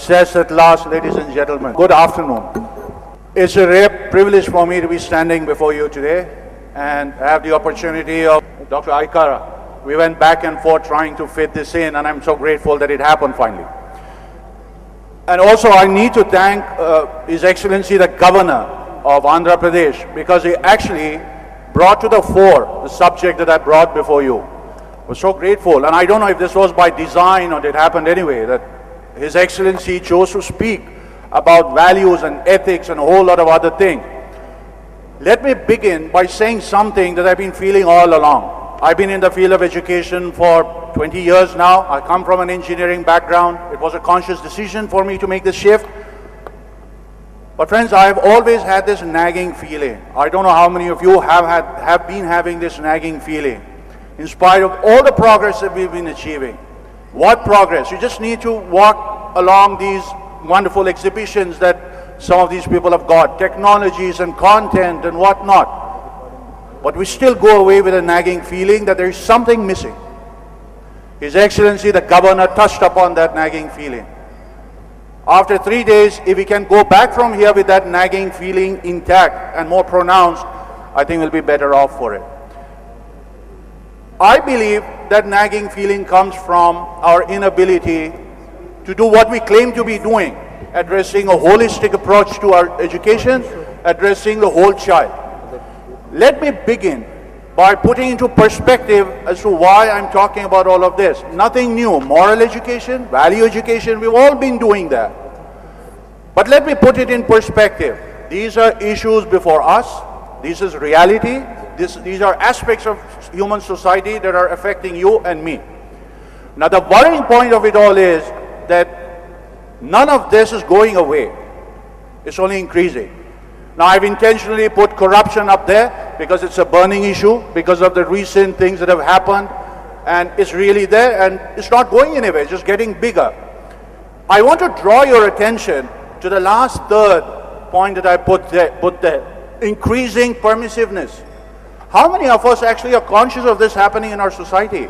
Success at last, ladies and gentlemen. Good afternoon. It's a rare privilege for me to be standing before you today and have the opportunity of Dr. Aikara. We went back and forth trying to fit this in, and I'm so grateful that it happened finally. And also I need to thank His Excellency the Governor of Andhra Pradesh, because he actually brought to the fore the subject that I brought before you. I was so grateful, and I don't know if this was by design or it happened anyway, that His Excellency chose to speak about values and ethics and a whole lot of other things. Let me begin by saying something that I've been feeling all along. I've been in the field of education for 20 years now. I come from an engineering background. It was a conscious decision for me to make this shift. But friends, I've always had this nagging feeling. I don't know how many of you have been having this nagging feeling. In spite of all the progress that we've been achieving. What progress? You just need to walk along these wonderful exhibitions that some of these people have got, technologies and content and whatnot. But we still go away with a nagging feeling that there is something missing. His Excellency the Governor touched upon that nagging feeling. After 3 days, if we can go back from here with that nagging feeling intact and more pronounced, I think we'll be better off for it. I believe that nagging feeling comes from our inability to do what we claim to be doing, addressing a holistic approach to our education, addressing the whole child. Let me begin by putting into perspective as to why I'm talking about all of this. Nothing new. Moral education, value education, we've all been doing that. But let me put it in perspective. These are issues before us. This is reality. These are aspects of human society that are affecting you and me. Now, the worrying point of it all is that none of this is going away. It's only increasing. Now, I've intentionally put corruption up there because it's a burning issue, because of the recent things that have happened, and it's really there, and it's not going anywhere, it's just getting bigger. I want to draw your attention to the last third point that I put there, increasing permissiveness. How many of us actually are conscious of this happening in our society?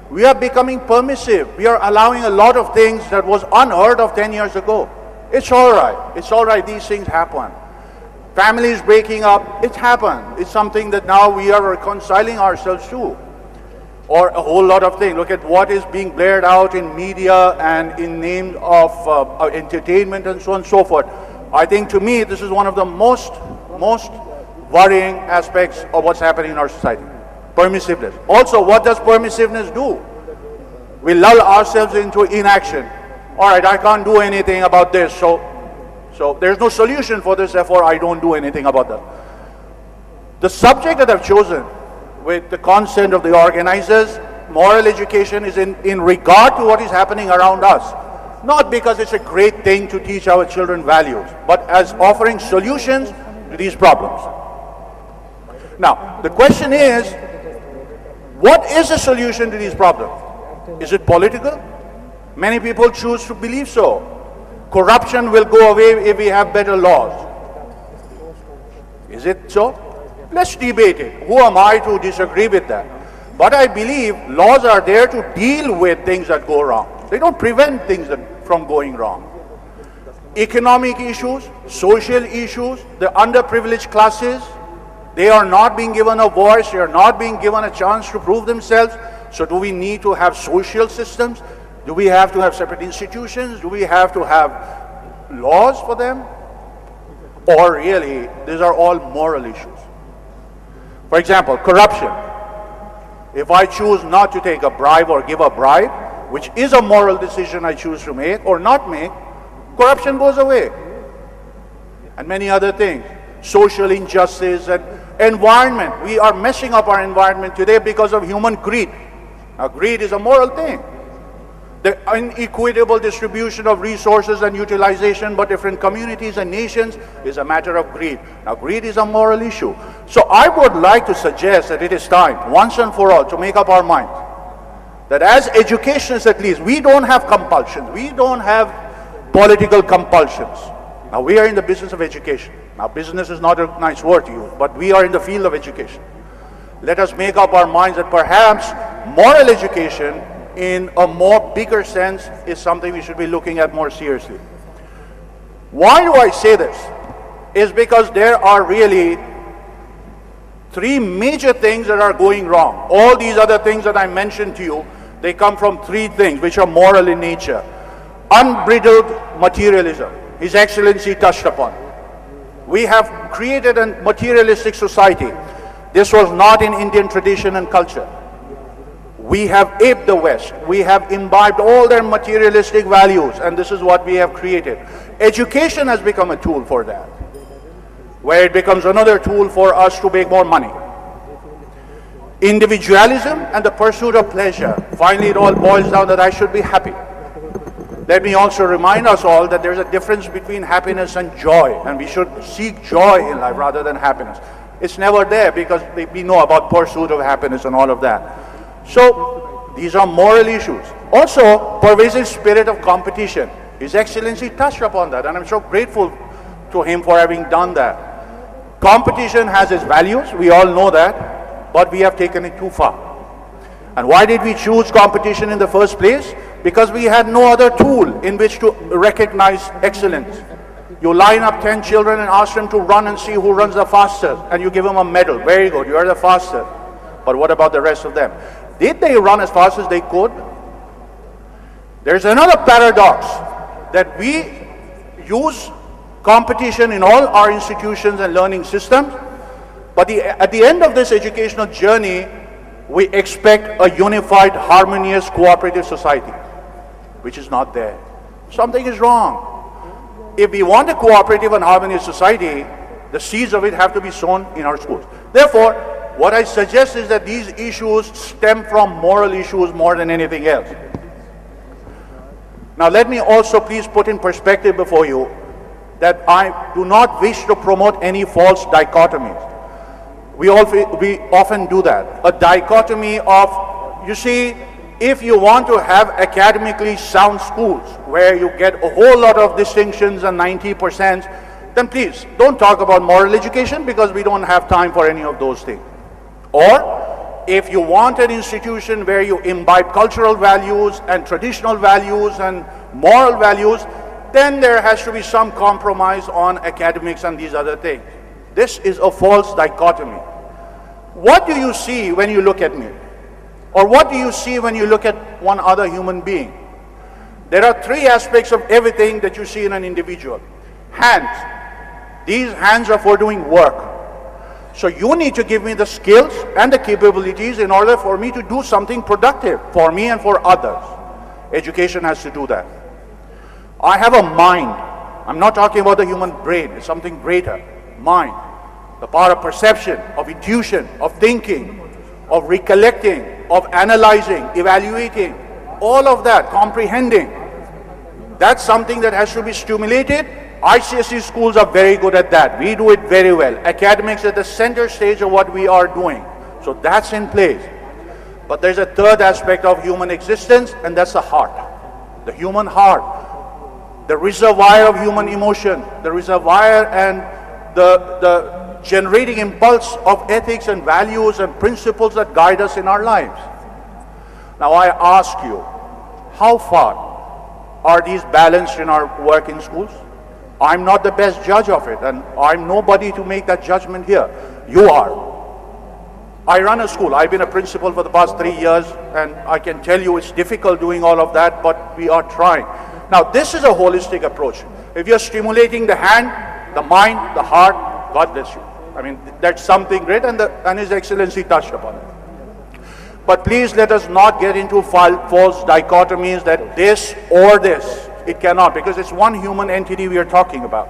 We are becoming permissive. We are allowing a lot of things that was unheard of 10 years ago. It's all right. It's all right. These things happen. Families breaking up, it happened. It's something that now we are reconciling ourselves to. Or a whole lot of things. Look at what is being blared out in media and in name of entertainment and so on and so forth. I think to me, this is one of the most worrying aspects of what's happening in our society. Permissiveness. Also, what does permissiveness do? We lull ourselves into inaction. All right, I can't do anything about this, so there's no solution for this, therefore I don't do anything about that. The subject that I've chosen, with the consent of the organizers, moral education, is in regard to what is happening around us. Not because it's a great thing to teach our children values, but as offering solutions to these problems. Now, the question is, what is the solution to these problems? Is it political? Many people choose to believe so. Corruption will go away if we have better laws. Is it so? Let's debate it. Who am I to disagree with that? But I believe laws are there to deal with things that go wrong. They don't prevent things from going wrong. Economic issues, social issues, the underprivileged classes, they are not being given a voice, they are not being given a chance to prove themselves. So do we need to have social systems? Do we have to have separate institutions? Do we have to have laws for them? Or really, these are all moral issues. For example, corruption. If I choose not to take a bribe or give a bribe, which is a moral decision I choose to make or not make, corruption goes away. And many other things. Social injustice and environment. We are messing up our environment today because of human greed. Now, greed is a moral thing. The unequitable distribution of resources and utilization by different communities and nations is a matter of greed. Now, greed is a moral issue. So I would like to suggest that it is time, once and for all, to make up our minds that as educationists at least, we don't have compulsions. We don't have political compulsions. Now, we are in the business of education. Now, business is not a nice word to use, but we are in the field of education. Let us make up our minds that perhaps moral education in a more bigger sense is something we should be looking at more seriously. Why do I say this? Is because there are really three major things that are going wrong. All these other things that I mentioned to you, they come from three things which are moral in nature. Unbridled materialism, His Excellency touched upon. We have created a materialistic society. This was not in Indian tradition and culture. We have aped the West. We have imbibed all their materialistic values, and this is what we have created. Education has become a tool for that, where it becomes another tool for us to make more money. Individualism and the pursuit of pleasure. Finally, it all boils down that I should be happy. Let me also remind us all that there's a difference between happiness and joy, and we should seek joy in life rather than happiness. It's never there because we know about pursuit of happiness and all of that. So these are moral issues. Also, pervasive spirit of competition. His Excellency touched upon that, and I'm so grateful to him for having done that. Competition has its values, we all know that, but we have taken it too far. And why did we choose competition in the first place? Because we had no other tool in which to recognize excellence. You line up 10 children and ask them to run and see who runs the fastest, and you give them a medal. Very good, you are the fastest. But what about the rest of them? Did they run as fast as they could? There's another paradox, that we use competition in all our institutions and learning systems, but at the end of this educational journey, we expect a unified, harmonious, cooperative society, which is not there. Something is wrong. If we want a cooperative and harmonious society, the seeds of it have to be sown in our schools. Therefore, what I suggest is that these issues stem from moral issues more than anything else. Now let me also please put in perspective before you that I do not wish to promote any false dichotomies. We often do that. A dichotomy of, you see, if you want to have academically sound schools where you get a whole lot of distinctions and 90%, then please don't talk about moral education, because we don't have time for any of those things. Or if you want an institution where you imbibe cultural values and traditional values and moral values, then there has to be some compromise on academics and these other things. This is a false dichotomy. What do you see when you look at me? Or what do you see when you look at one other human being? There are three aspects of everything that you see in an individual. Hands. These hands are for doing work. So you need to give me the skills and the capabilities in order for me to do something productive for me and for others. Education has to do that. I have a mind. I'm not talking about the human brain. It's something greater. Mind. The power of perception, of intuition, of thinking, of recollecting, of analyzing, evaluating, all of that, comprehending. That's something that has to be stimulated. ICSE schools are very good at that. We do it very well. Academics at the center stage of what we are doing. So that's in place. But there's a third aspect of human existence, and that's the heart. The human heart. The reservoir of human emotion. The reservoir and the generating impulse of ethics and values and principles that guide us in our lives. Now I ask you, how far are these balanced in our work in schools? I'm not the best judge of it, and I'm nobody to make that judgment here. You are. I run a school. I've been a principal for the past 3 years, and I can tell you it's difficult doing all of that, but we are trying. Now this is a holistic approach. If you're stimulating the hand, the mind, the heart, God bless you. I mean, that's something great, and His Excellency touched upon it. But please let us not get into false dichotomies that this or this. It cannot, because it's one human entity we are talking about.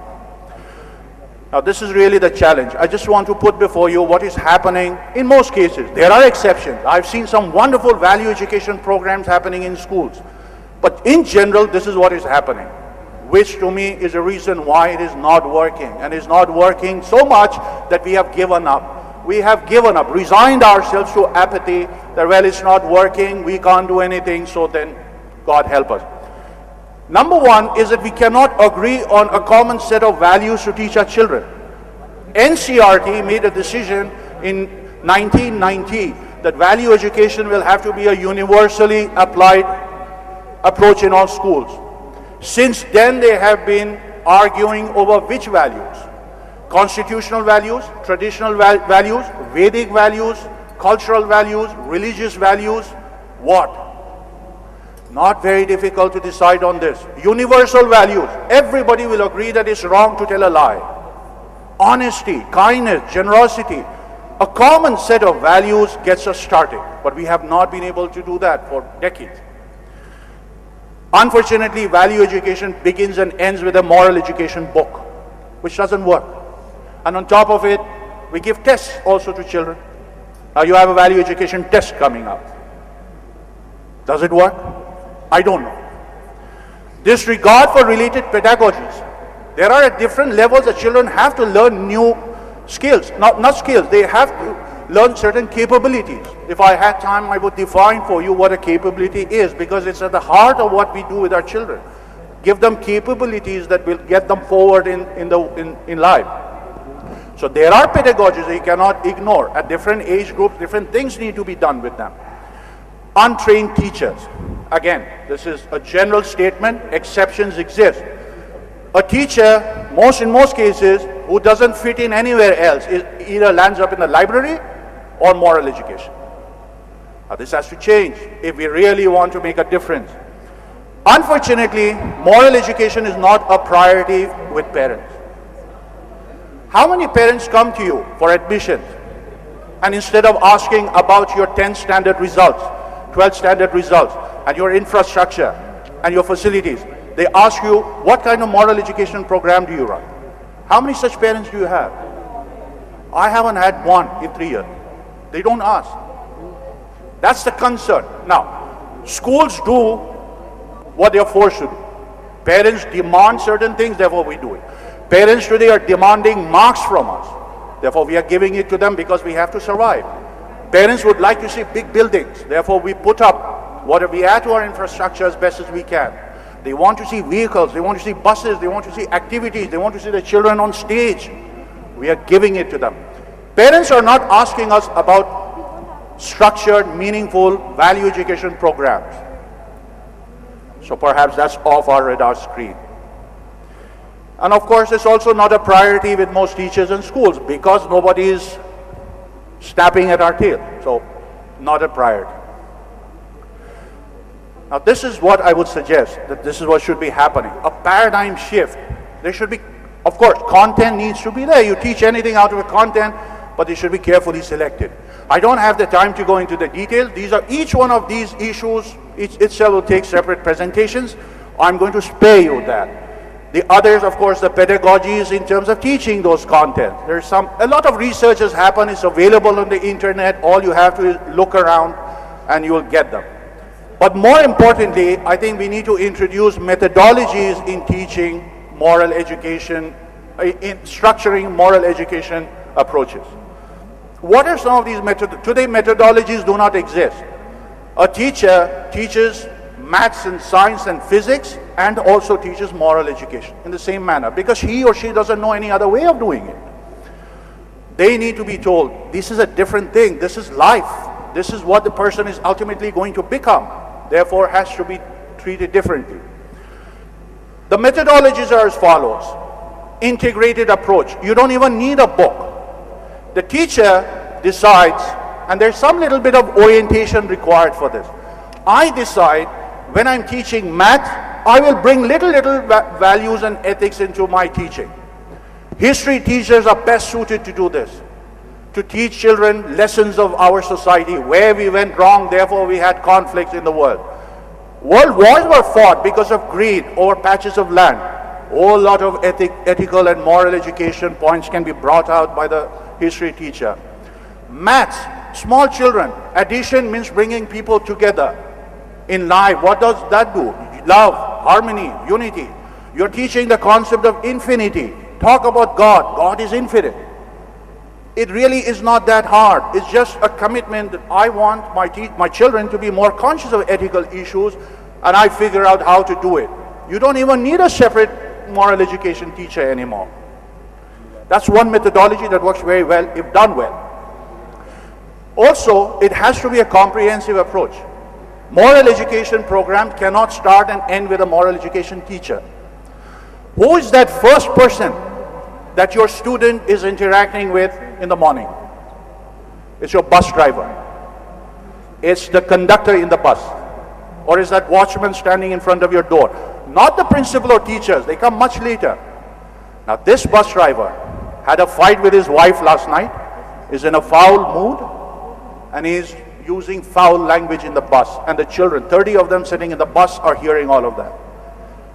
Now this is really the challenge. I just want to put before you what is happening in most cases. There are exceptions. I've seen some wonderful value education programs happening in schools. But in general, this is what is happening, which to me is a reason why it is not working. And it's not working so much that we have given up. We have given up, resigned ourselves to apathy, that well, it's not working, we can't do anything, so then God help us. Number one is that we cannot agree on a common set of values to teach our children. NCRT made a decision in 1990 that value education will have to be a universally applied approach in all schools. Since then, they have been arguing over which values? Constitutional values, traditional values, Vedic values, cultural values, religious values, what? Not very difficult to decide on this. Universal values. Everybody will agree that it's wrong to tell a lie. Honesty, kindness, generosity. A common set of values gets us started, but we have not been able to do that for decades. Unfortunately, value education begins and ends with a moral education book, which doesn't work. And on top of it, we give tests also to children. Now you have a value education test coming up. Does it work? I don't know. Disregard for related pedagogies. There are at different levels that children have to learn new skills. Not skills, they have to learn certain capabilities. If I had time, I would define for you what a capability is, because it's at the heart of what we do with our children. Give them capabilities that will get them forward in life. So there are pedagogies that you cannot ignore. At different age groups, different things need to be done with them. Untrained teachers. Again, this is a general statement, exceptions exist. A teacher, in most cases, who doesn't fit in anywhere else, either lands up in the library or moral education. Now this has to change if we really want to make a difference. Unfortunately, moral education is not a priority with parents. How many parents come to you for admissions, and instead of asking about your 10th standard results, 12th standard results, and your infrastructure and your facilities, they ask you, what kind of moral education program do you run? How many such parents do you have? I haven't had one in 3 years. They don't ask. That's the concern. Now, schools do what they're forced to do. Parents demand certain things, therefore we do it. Parents today are demanding marks from us. Therefore we are giving it to them because we have to survive. Parents would like to see big buildings. Therefore we put up what we add to our infrastructure as best as we can. They want to see vehicles, they want to see buses, they want to see activities, they want to see the children on stage. We are giving it to them. Parents are not asking us about structured, meaningful value education programs. So perhaps that's off our radar screen. And of course, it's also not a priority with most teachers and schools because nobody is snapping at our tail. So, not a priority. Now, this is what I would suggest, that this is what should be happening. A paradigm shift. There should be, of course, content needs to be there. You teach anything out of a content, but it should be carefully selected. I don't have the time to go into the details. Each one of these issues, itself will take separate presentations. I'm going to spare you that. The others, of course, the pedagogies in terms of teaching those content. A lot of research has happened. It's available on the internet. All you have to is look around and you will get them. But more importantly, I think we need to introduce methodologies in teaching moral education, in structuring moral education approaches. What are some of these methodologies? Today, methodologies do not exist. A teacher teaches maths and science and physics and also teaches moral education in the same manner because he or she doesn't know any other way of doing it. They need to be told, this is a different thing, this is life, this is what the person is ultimately going to become, therefore has to be treated differently. The methodologies are as follows. Integrated approach. You don't even need a book. The teacher decides, and there's some little bit of orientation required for this. I decide when I'm teaching math, I will bring little values and ethics into my teaching. History teachers are best suited to do this, to teach children lessons of our society, where we went wrong, therefore we had conflicts in the world. World wars were fought because of greed over patches of land. A whole lot of ethical and moral education points can be brought out by the history teacher. Maths, small children, addition means bringing people together in life. What does that do? Love, harmony, unity. You're teaching the concept of infinity. Talk about God. God is infinite. It really is not that hard. It's just a commitment that I want my children to be more conscious of ethical issues, and I figure out how to do it. You don't even need a separate moral education teacher anymore. That's one methodology that works very well if done well. Also, it has to be a comprehensive approach. Moral education program cannot start and end with a moral education teacher. Who is that first person that your student is interacting with in the morning? It's your bus driver. It's the conductor in the bus. Or is that watchman standing in front of your door? Not the principal or teachers, they come much later. Now this bus driver had a fight with his wife last night, is in a foul mood, and is using foul language in the bus. And the children, 30 of them sitting in the bus, are hearing all of that.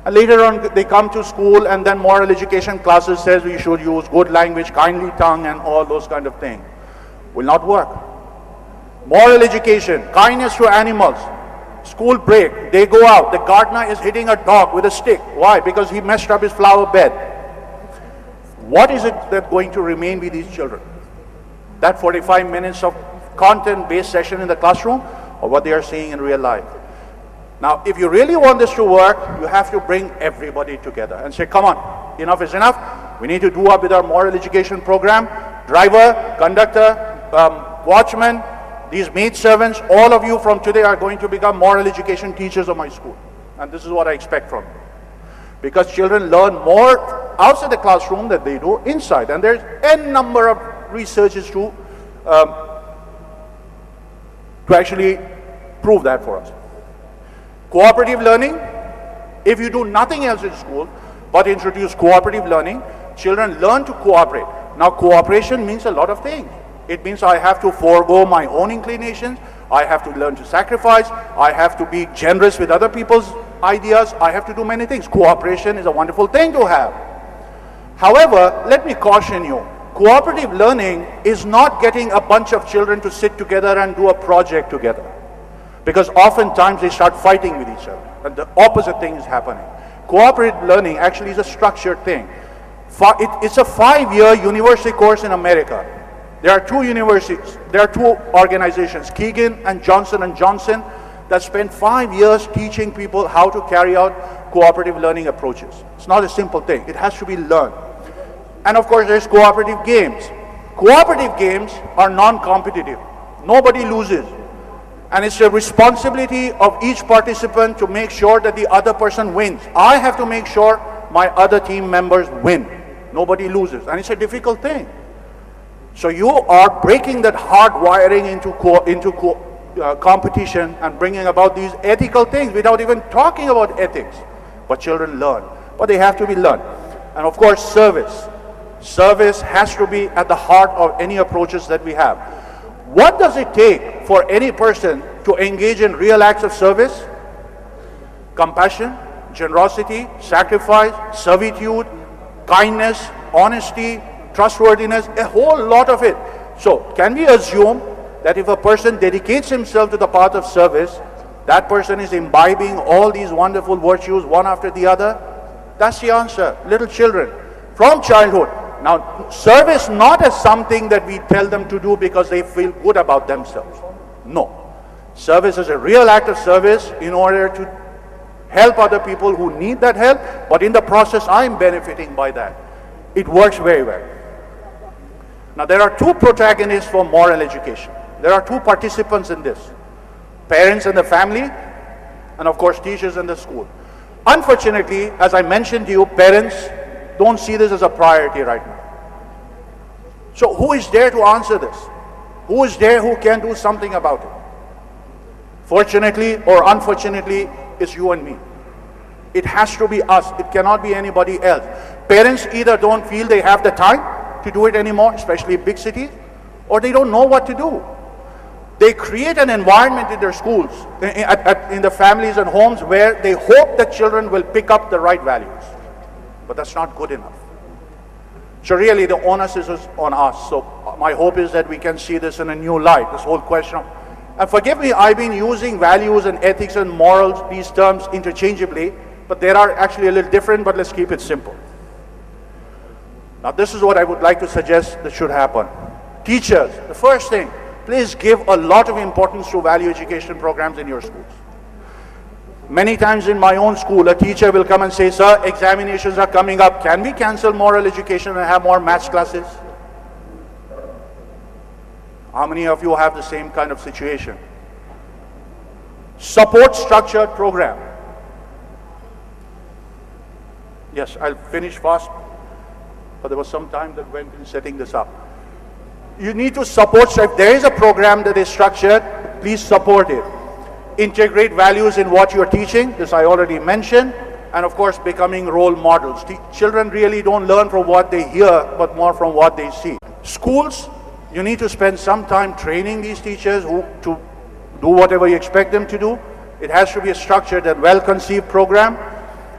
And later on they come to school, and then moral education classes says we should use good language, kindly tongue, and all those kind of things. Will not work. Moral education, kindness to animals. School break, they go out, the gardener is hitting a dog with a stick. Why? Because he messed up his flower bed. What is it that's going to remain with these children? That 45 minutes of content-based session in the classroom, or what they are seeing in real life? Now, if you really want this to work, you have to bring everybody together and say, come on, enough is enough. We need to do up with our moral education program. Driver, conductor, watchman, these maid servants, all of you from today are going to become moral education teachers of my school. And this is what I expect from you. Because children learn more outside the classroom than they do inside. And there's n number of researches to actually prove that for us. Cooperative learning, if you do nothing else in school but introduce cooperative learning, children learn to cooperate. Now cooperation means a lot of things. It means I have to forego my own inclinations, I have to learn to sacrifice, I have to be generous with other people's ideas, I have to do many things. Cooperation is a wonderful thing to have. However, let me caution you, cooperative learning is not getting a bunch of children to sit together and do a project together. Because oftentimes they start fighting with each other, and the opposite thing is happening. Cooperative learning actually is a structured thing. It's a 5-year university course in America. There are two universities, there are two organizations, Keegan and Johnson, that spend 5 years teaching people how to carry out cooperative learning approaches. It's not a simple thing, it has to be learned. And of course there's cooperative games. Cooperative games are non-competitive. Nobody loses. And it's the responsibility of each participant to make sure that the other person wins. I have to make sure my other team members win. Nobody loses. And it's a difficult thing. So you are breaking that hard wiring into competition and bringing about these ethical things without even talking about ethics. But children learn. But they have to be learned. And of course, service. Service has to be at the heart of any approaches that we have. What does it take for any person to engage in real acts of service? Compassion, generosity, sacrifice, servitude, kindness, honesty, trustworthiness, a whole lot of it. So, can we assume that if a person dedicates himself to the path of service, that person is imbibing all these wonderful virtues one after the other? That's the answer. Little children, from childhood. Now, service not as something that we tell them to do because they feel good about themselves. No. Service is a real act of service in order to help other people who need that help, but in the process, I'm benefiting by that. It works very well. Now, there are two protagonists for moral education. There are two participants in this. Parents and the family, and of course, teachers and the school. Unfortunately, as I mentioned to you, parents don't see this as a priority right now. So who is there to answer this? Who is there who can do something about it? Fortunately or unfortunately, it's you and me. It has to be us. It cannot be anybody else. Parents either don't feel they have the time to do it anymore, especially big cities, or they don't know what to do. They create an environment in their schools, in the families and homes, where they hope that children will pick up the right values. But that's not good enough. So really the onus is on us. So my hope is that we can see this in a new light, this whole question of, and forgive me, I've been using values and ethics and morals, these terms interchangeably, but they are actually a little different, but let's keep it simple. Now this is what I would like to suggest that should happen. Teachers, the first thing, please give a lot of importance to value education programs in your schools. Many times in my own school, a teacher will come and say, sir, examinations are coming up. Can we cancel moral education and have more maths classes? How many of you have the same kind of situation? Support structured program. Yes, I'll finish fast, but there was some time that went in setting this up. You need to support, so if there is a program that is structured, please support it. Integrate values in what you're teaching, this I already mentioned, and of course becoming role models. Children really don't learn from what they hear, but more from what they see. Schools, you need to spend some time training these teachers to do whatever you expect them to do. It has to be a structured and well-conceived program.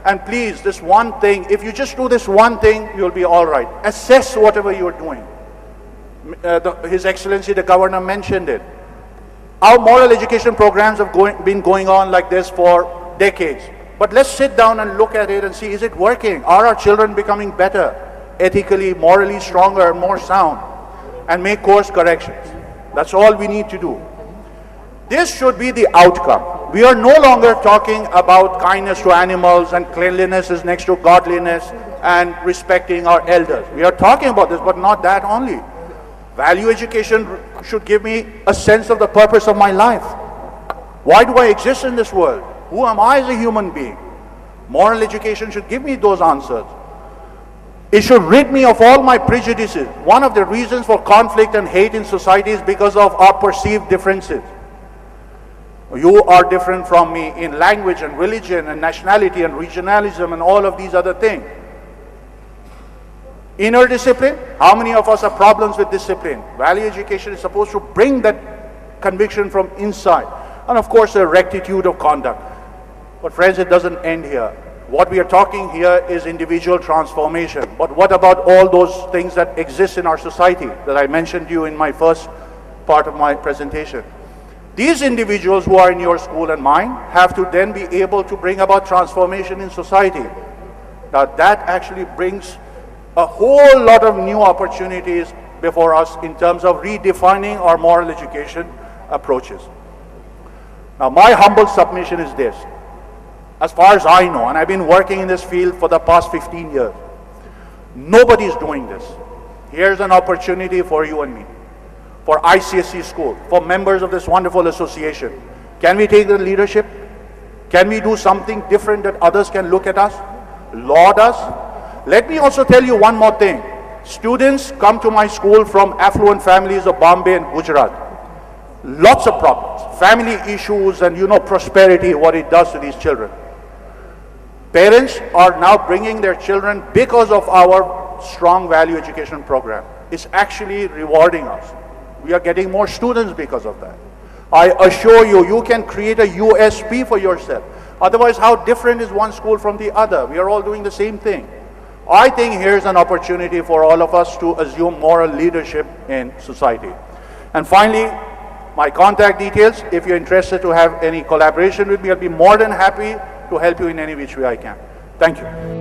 And please, this one thing, if you just do this one thing, you'll be all right. Assess whatever you're doing. His Excellency the Governor mentioned it. Our moral education programs have been going on like this for decades. But let's sit down and look at it and see, is it working? Are our children becoming better, ethically, morally stronger, more sound? And make course corrections. That's all we need to do. This should be the outcome. We are no longer talking about kindness to animals and cleanliness is next to godliness and respecting our elders. We are talking about this, but not that only. Value education should give me a sense of the purpose of my life. Why do I exist in this world? Who am I as a human being? Moral education should give me those answers. It should rid me of all my prejudices. One of the reasons for conflict and hate in society is because of our perceived differences. You are different from me in language and religion and nationality and regionalism and all of these other things. Inner discipline, how many of us have problems with discipline? Value education is supposed to bring that conviction from inside. And of course, a rectitude of conduct. But friends, it doesn't end here. What we are talking here is individual transformation. But what about all those things that exist in our society that I mentioned to you in my first part of my presentation? These individuals who are in your school and mine have to then be able to bring about transformation in society. Now that actually brings a whole lot of new opportunities before us in terms of redefining our moral education approaches. Now my humble submission is this. As far as I know, and I've been working in this field for the past 15 years, nobody is doing this. Here's an opportunity for you and me, for ICSC school, for members of this wonderful association. Can we take the leadership? Can we do something different that others can look at us, laud us? Let me also tell you one more thing. Students come to my school from affluent families of Bombay and Gujarat. Lots of problems, family issues, and prosperity, what it does to these children. Parents are now bringing their children because of our strong value education program. It's actually rewarding us. We are getting more students because of that. I assure you, you can create a USP for yourself. Otherwise, how different is one school from the other? We are all doing the same thing. I think here's an opportunity for all of us to assume moral leadership in society. And finally, my contact details. If you're interested to have any collaboration with me, I'll be more than happy to help you in any which way I can. Thank you.